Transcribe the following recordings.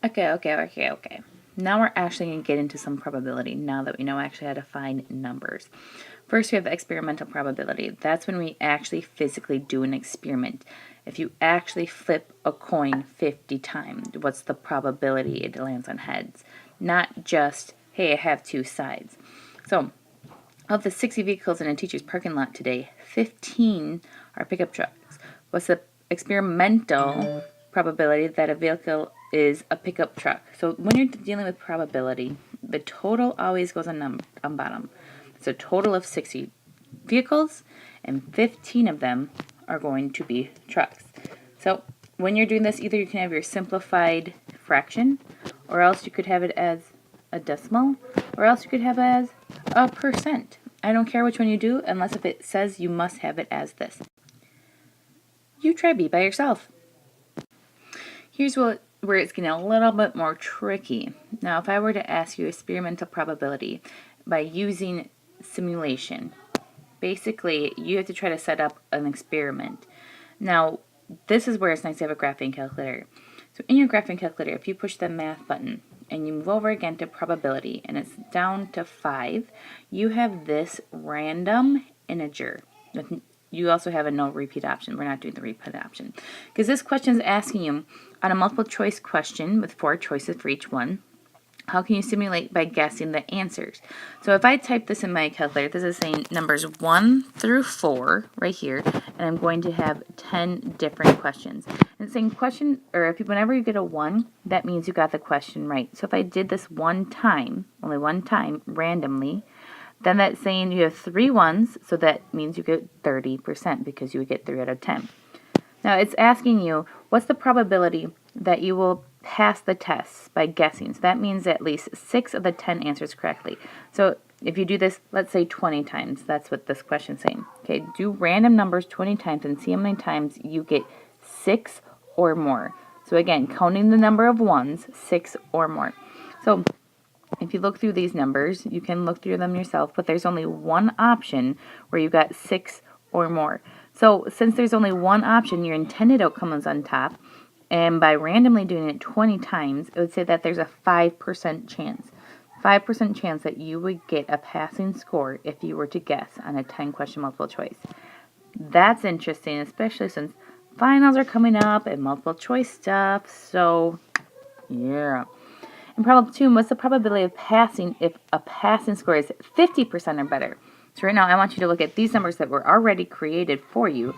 Okay. Now we're actually going to get into some probability now that we know actually how to find numbers. First, we have experimental probability. That's when we actually physically do an experiment. If you actually flip a coin 50 times, what's the probability it lands on heads? Not just, hey, I have two sides. So, of the 60 vehicles in a teacher's parking lot today, 15 are pickup trucks. What's the experimental probability that a vehicle is a pickup truck? So when you're dealing with probability, the total always goes on bottom. It's a total of 60 vehicles, and 15 of them are going to be trucks. So when you're doing this, either you can have your simplified fraction, or else you could have it as a decimal, or else you could have it as a percent. I don't care which one you do, unless if it says you must have it as this. You try B by yourself. Here's where it's getting a little bit more tricky. Now, if I were to ask you experimental probability by using simulation, basically you have to try to set up an experiment. Now, this is where it's nice to have a graphing calculator. So in your graphing calculator, if you push the math button and you move over again to probability and it's down to 5, you have this random integer. You also have a no repeat option. We're not doing the repeat option. Because this question is asking you, on a multiple choice question with 4 choices for each one, how can you simulate by guessing the answers? So if I type this in my calculator, this is saying numbers 1 through 4 right here, and I'm going to have 10 different questions. And it's saying question, or whenever you get a 1, that means you got the question right. So if I did this one time, only one time, randomly, then that's saying you have 3 ones, so that means you get 30% because you would get 3 out of 10. Now it's asking you, what's the probability that you will pass the test by guessing? So that means at least 6 of the 10 answers correctly. So if you do this, let's say 20 times, that's what this question's saying. Okay, do random numbers 20 times and see how many times you get 6 or more. So again, counting the number of ones, 6 or more. So if you look through these numbers, you can look through them yourself, but there's only one option where you got 6 or more. So since there's only one option, your intended outcome is on top, and by randomly doing it 20 times, it would say that there's a 5% chance. 5% chance that you would get a passing score if you were to guess on a 10-question multiple choice. That's interesting, especially since finals are coming up and multiple choice stuff, so yeah. And problem 2, what's the probability of passing if a passing score is 50% or better? So right now I want you to look at these numbers that were already created for you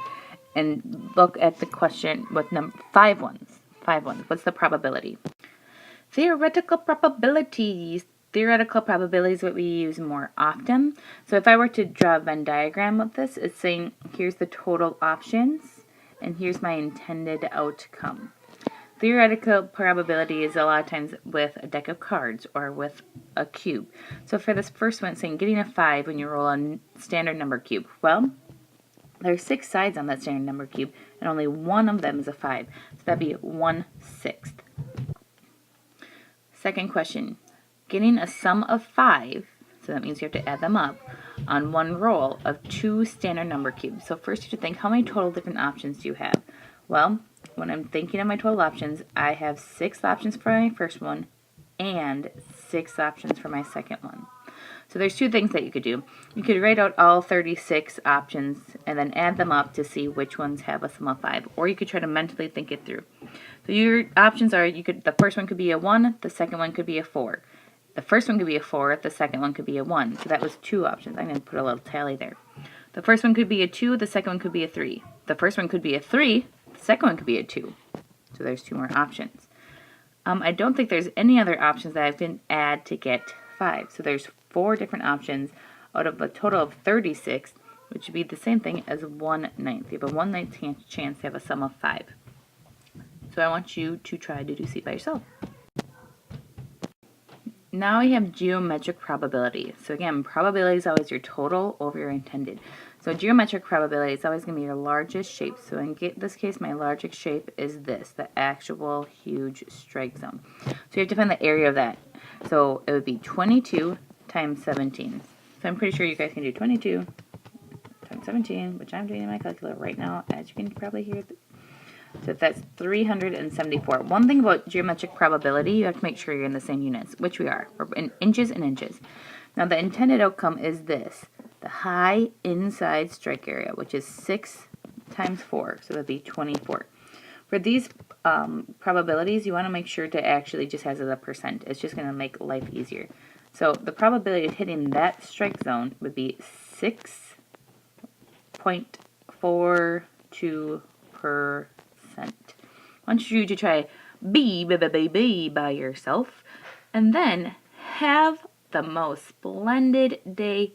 and look at the question with 5 ones. 5 ones. What's the probability? Theoretical probabilities. Theoretical probability is what we use more often. So if I were to draw a Venn diagram of this, it's saying here's the total options and here's my intended outcome. Theoretical probability is a lot of times with a deck of cards or with a cube. So for this first one, it's saying getting a 5 when you roll a standard number cube. Well, there's 6 sides on that standard number cube, and only one of them is a 5. So that'd be 1/6. Second question, getting a sum of 5, so that means you have to add them up, on one roll of 2 standard number cubes. So first you have to think, how many total different options do you have? Well, when I'm thinking of my total options, I have 6 options for my first one and 6 options for my second one. So there's 2 things that you could do. You could write out all 36 options and then add them up to see which ones have a sum of 5, or you could try to mentally think it through. So your options are, the first one could be a 1, the second one could be a 4. The first one could be a 4, the second one could be a 1. So that was 2 options. I'm going to put a little tally there. The first one could be a 2, the second one could be a 3. The first one could be a 3, the second one could be a 2. So there's 2 more options. I don't think there's any other options that I can add to get 5. So there's 4 different options out of a total of 36, which would be the same thing as 1/9. You have a 1/9 chance to have a sum of 5. So I want you to try to do C by yourself. Now we have geometric probability. So again, probability is always your total over your intended. So geometric probability is always going to be your largest shape. So in this case, my largest shape is this, the actual huge strike zone. So you have to find the area of that. So it would be 22 times 17. So I'm pretty sure you guys can do 22 times 17, which I'm doing in my calculator right now, as you can probably hear. So that's 374. One thing about geometric probability, you have to make sure you're in the same units, which we are. We're in inches and inches. Now the intended outcome is this. The high inside strike area, which is 6 times 4, so that'd be 24. For these probabilities, you want to make sure to actually just has it a percent. It's just going to make life easier. So the probability of hitting that strike zone would be 6.42%. I want you to try B by yourself, and then have the most splendid day